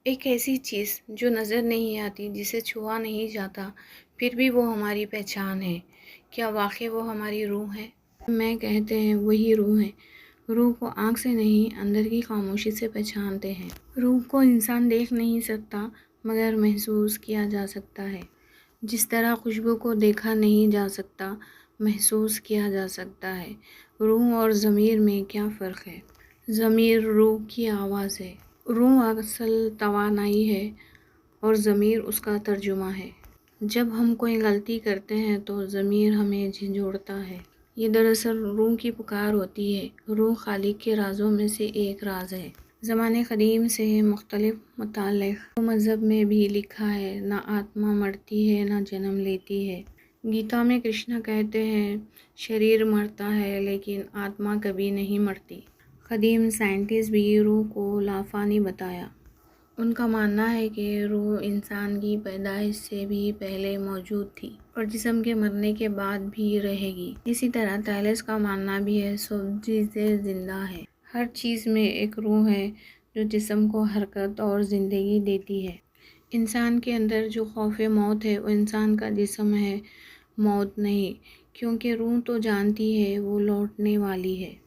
ایک ایسی چیز جو نظر نہیں آتی، جسے چھوا نہیں جاتا، پھر بھی وہ ہماری پہچان ہے۔ کیا واقعی وہ ہماری روح ہے؟ میں کہتے ہیں وہی روح ہے۔ روح کو آنکھ سے نہیں، اندر کی خاموشی سے پہچانتے ہیں۔ روح کو انسان دیکھ نہیں سکتا، مگر محسوس کیا جا سکتا ہے۔ جس طرح خوشبو کو دیکھا نہیں جا سکتا، محسوس کیا جا سکتا ہے۔ روح اور ضمیر میں کیا فرق ہے؟ ضمیر روح کی آواز ہے۔ روح اصل توانائی ہے اور ضمیر اس کا ترجمہ ہے۔ جب ہم کوئی غلطی کرتے ہیں تو ضمیر ہمیں جھنجھوڑتا ہے۔ یہ دراصل روح کی پکار ہوتی ہے۔ روح خالق کے رازوں میں سے ایک راز ہے۔ زمانے قدیم سے مختلف مطالق مذہب میں بھی لکھا ہے، نہ آتما مرتی ہے نہ جنم لیتی ہے۔ گیتا میں کرشنا کہتے ہیں، شریر مرتا ہے لیکن آتما کبھی نہیں مرتی۔ قدیم سائنٹسٹ بھی روح کو لافانی بتایا۔ ان کا ماننا ہے کہ روح انسان کی پیدائش سے بھی پہلے موجود تھی اور جسم کے مرنے کے بعد بھی رہے گی۔ اسی طرح تھیلس کا ماننا بھی ہے، سب چیزیں زندہ ہے۔ ہر چیز میں ایک روح ہے جو جسم کو حرکت اور زندگی دیتی ہے۔ انسان کے اندر جو خوف موت ہے وہ انسان کا جسم ہے، موت نہیں، کیونکہ روح تو جانتی ہے وہ لوٹنے والی ہے۔